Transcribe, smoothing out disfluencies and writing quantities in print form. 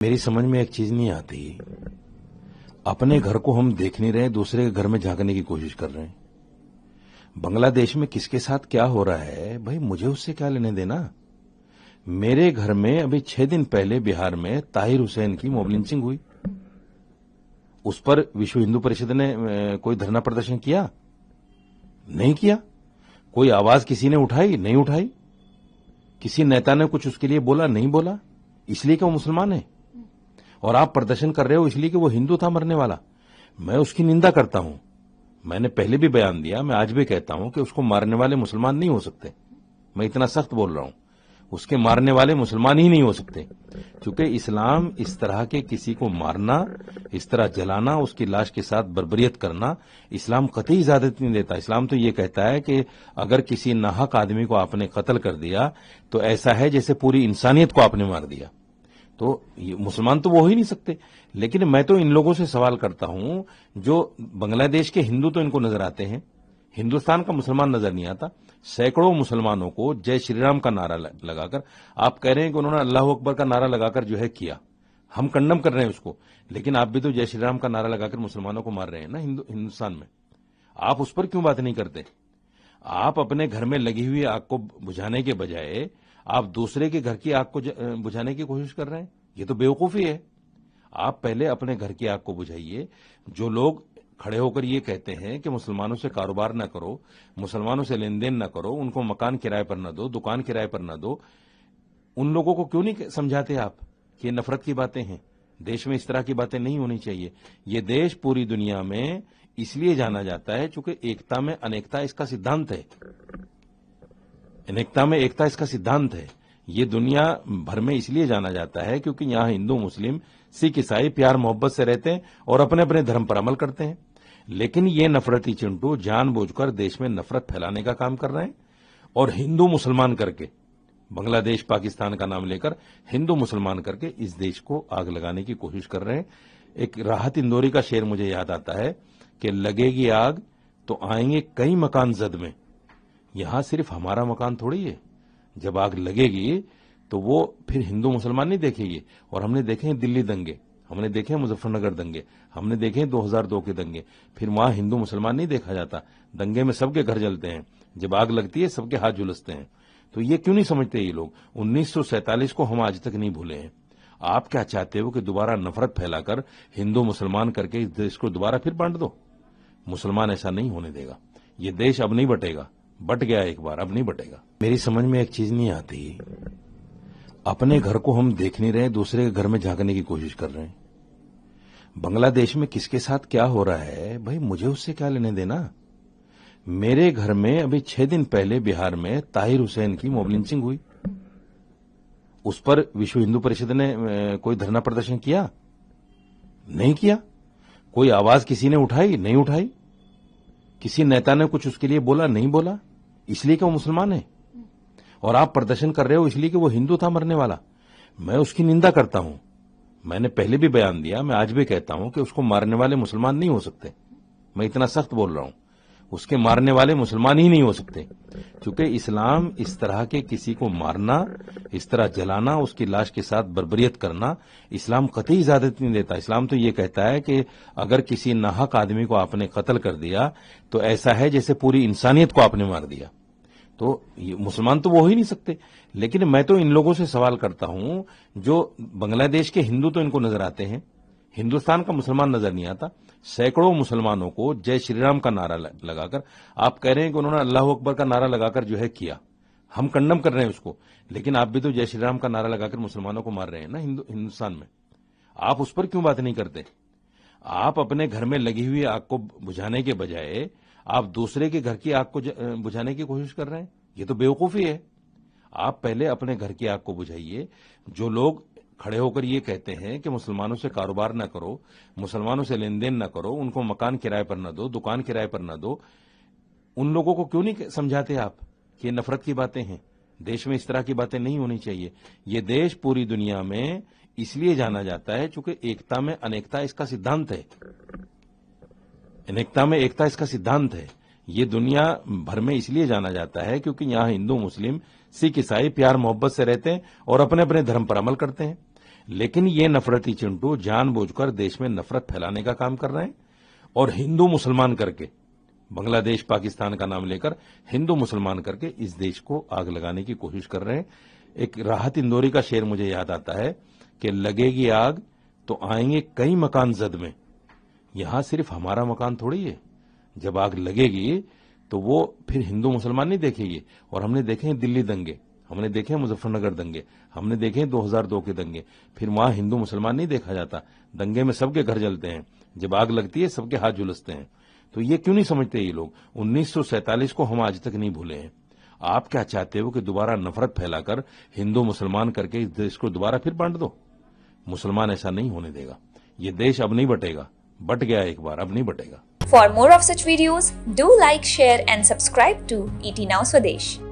मेरी समझ में एक चीज नहीं आती। अपने घर को हम देख नहीं रहे, दूसरे के घर में झांकने की कोशिश कर रहे हैं। बांग्लादेश में किसके साथ क्या हो रहा है भाई, मुझे उससे क्या लेने देना। मेरे घर में अभी 6 दिन पहले बिहार में ताहिर हुसैन की मॉब लिंचिंग हुई। उस पर विश्व हिंदू परिषद ने कोई धरना प्रदर्शन किया? नहीं किया। कोई आवाज किसी ने उठाई? नहीं उठाई। किसी नेता ने कुछ उसके लिए बोला? नहीं बोला। इसलिए कि वो मुसलमान है। और आप प्रदर्शन कर रहे हो इसलिए कि वो हिंदू था मरने वाला। मैं उसकी निंदा करता हूं। मैंने पहले भी बयान दिया, मैं आज भी कहता हूं कि उसको मारने वाले मुसलमान नहीं हो सकते। मैं इतना सख्त बोल रहा हूं, उसके मारने वाले मुसलमान ही नहीं हो सकते, क्योंकि इस्लाम इस तरह के किसी को मारना, इस तरह जलाना, उसकी लाश के साथ बर्बरियत करना, इस्लाम कतई इजाजत नहीं देता। इस्लाम तो ये कहता है कि अगर किसी नाहक आदमी को आपने कत्ल कर दिया तो ऐसा है जैसे पूरी इंसानियत को आपने मार दिया। तो मुसलमान तो वो हो ही नहीं सकते। लेकिन मैं तो इन लोगों से सवाल करता हूं, जो बांग्लादेश के हिंदू तो इनको नजर आते हैं, हिंदुस्तान का मुसलमान नजर नहीं आता। सैकड़ों मुसलमानों को जय श्री राम का नारा लगाकर, आप कह रहे हैं कि उन्होंने अल्लाह अकबर का नारा लगाकर जो है किया, हम कंडम कर रहे हैं उसको, लेकिन आप भी तो जय श्री राम का नारा लगाकर मुसलमानों को मार रहे हैं ना हिंदुस्तान में। आप उस पर क्यों बात नहीं करते? आप अपने घर में लगी हुई आग को बुझाने के बजाय आप दूसरे के घर की आग को बुझाने की कोशिश कर रहे हैं। ये तो बेवकूफी है। आप पहले अपने घर की आग को बुझाइए। जो लोग खड़े होकर ये कहते हैं कि मुसलमानों से कारोबार ना करो, मुसलमानों से लेन देन ना करो, उनको मकान किराए पर ना दो, दुकान किराए पर ना दो, उन लोगों को क्यों नहीं समझाते आप कि ये नफरत की बातें हैं? देश में इस तरह की बातें नहीं होनी चाहिए। ये देश पूरी दुनिया में इसलिए जाना जाता है क्योंकि एकता में अनेकता इसका सिद्धांत है। अनेकता में एकता इसका सिद्धांत है। ये दुनिया भर में इसलिए जाना जाता है क्योंकि यहां हिंदू, मुस्लिम, सिख, ईसाई प्यार मोहब्बत से रहते हैं और अपने अपने धर्म पर अमल करते हैं। लेकिन ये नफरती चिंटू जानबूझकर देश में नफरत फैलाने का काम कर रहे हैं और हिंदू मुसलमान करके, बांग्लादेश पाकिस्तान का नाम लेकर हिंदू मुसलमान करके इस देश को आग लगाने की कोशिश कर रहे हैं। एक राहत इंदौरी का शेर मुझे याद आता है कि लगेगी आग तो आएंगे कई मकान जद में। यहां सिर्फ हमारा मकान थोड़ी है। जब आग लगेगी तो वो फिर हिंदू मुसलमान नहीं देखेगी। और हमने देखे हैं दिल्ली दंगे, हमने देखे हैं मुजफ्फरनगर दंगे, हमने देखे हैं 2002 के दंगे। फिर वहां हिंदू मुसलमान नहीं देखा जाता। दंगे में सबके घर जलते हैं, जब आग लगती है सबके हाथ झुलसते हैं। तो ये क्यों नहीं समझते ये लोग? 1947 को हम आज तक नहीं भूले हैं। आप क्या चाहते हो कि दोबारा नफरत फैलाकर हिंदू मुसलमान करके इस देश को दोबारा फिर बांट दो? मुसलमान ऐसा नहीं होने देगा। ये देश अब नहीं बटेगा। बट गया एक बार, अब नहीं बटेगा। मेरी समझ में एक चीज नहीं आती। अपने घर को हम देख नहीं रहे, दूसरे के घर में झांकने की कोशिश कर रहे हैं। बांग्लादेश में किसके साथ क्या हो रहा है भाई, मुझे उससे क्या लेने देना। मेरे घर में अभी 6 दिन पहले बिहार में ताहिर हुसैन की मॉब लिंचिंग हुई। उस पर विश्व हिंदू परिषद ने कोई धरना प्रदर्शन किया? नहीं किया। कोई आवाज किसी ने उठाई? नहीं उठाई। किसी नेता ने कुछ उसके लिए बोला? नहीं बोला। इसलिए कि वो मुसलमान है। और आप प्रदर्शन कर रहे हो इसलिए कि वो हिंदू था मरने वाला। मैं उसकी निंदा करता हूं। मैंने पहले भी बयान दिया, मैं आज भी कहता हूं कि उसको मारने वाले मुसलमान नहीं हो सकते। मैं इतना सख्त बोल रहा हूं, उसके मारने वाले मुसलमान ही नहीं हो सकते, क्योंकि इस्लाम इस तरह के किसी को मारना, इस तरह जलाना, उसकी लाश के साथ बर्बरियत करना, इस्लाम कतई इजाजत नहीं देता। इस्लाम तो ये कहता है कि अगर किसी नाहक आदमी को आपने कत्ल कर दिया तो ऐसा है जैसे पूरी इंसानियत को आपने मार दिया। तो मुसलमान तो वो हो ही नहीं सकते। लेकिन मैं तो इन लोगों से सवाल करता हूं, जो बांग्लादेश के हिंदू तो इनको नजर आते हैं, हिंदुस्तान का मुसलमान नजर नहीं आता। सैकड़ों मुसलमानों को जय श्री राम का नारा लगाकर, आप कह रहे हैं कि उन्होंने अल्लाह अकबर का नारा लगाकर जो है किया, हम कंडम कर रहे हैं उसको, लेकिन आप भी तो जय श्री राम का नारा लगाकर मुसलमानों को मार रहे हैं ना हिंदुस्तान में। आप उस पर क्यों बात नहीं करते? आप अपने घर में लगी हुई आग को बुझाने के बजाय आप दूसरे के घर की आग को बुझाने की कोशिश कर रहे हैं। ये तो बेवकूफी है। आप पहले अपने घर की आग को बुझाइए। जो लोग खड़े होकर ये कहते हैं कि मुसलमानों से कारोबार ना करो, मुसलमानों से लेन देन ना करो, उनको मकान किराए पर ना दो, दुकान किराए पर ना दो, उन लोगों को क्यों नहीं समझाते आप कि ये नफरत की बातें हैं? देश में इस तरह की बातें नहीं होनी चाहिए। ये देश पूरी दुनिया में इसलिए जाना जाता है क्योंकि एकता में अनेकता इसका सिद्धांत है। अनेकता में एकता इसका सिद्धांत है। ये दुनिया भर में इसलिए जाना जाता है क्योंकि यहां हिंदू, मुस्लिम, सिख, ईसाई प्यार मोहब्बत से रहते हैं और अपने अपने धर्म पर अमल करते हैं। لیکن یہ نفرتی چنٹو جان بوجھ کر دیش میں نفرت پھیلانے کا کام کر رہے ہیں اور ہندو مسلمان کر کے بنگلہ دیش پاکستان کا نام لے کر ہندو مسلمان کر کے اس دیش کو آگ لگانے کی کوشش کر رہے ہیں. ایک راحت اندوری کا شعر مجھے یاد آتا ہے کہ لگے گی آگ تو آئیں گے کئی مکان زد میں. یہاں صرف ہمارا مکان تھوڑی ہے. جب آگ لگے گی تو وہ پھر ہندو مسلمان نہیں دیکھے گی. اور ہم نے دیکھے ہیں دلی دنگے, ہم نے دیکھے ہیں مظفر نگر دنگے, ہم نے دیکھے ہیں 2002 کے دنگے. پھر وہاں ہندو مسلمان نہیں دیکھا جاتا. دنگے میں سب کے گھر جلتے ہیں, جب آگ لگتی ہے سب کے ہاتھ جھلستے ہیں. تو یہ کیوں نہیں سمجھتے یہ لوگ؟ 1947 کو ہم آج تک نہیں بھولے ہیں. آپ کیا چاہتے ہو کہ دوبارہ نفرت پھیلا کر ہندو مسلمان کر کے اس دیش کو دوبارہ پھر بانٹ دو؟ مسلمان ایسا نہیں ہونے دے گا. یہ دیش اب نہیں بٹے گا. بٹ گیا ایک بار, اب نہیں بٹے گا. For more of such videos, do like, share and subscribe to ET Now Swadesh.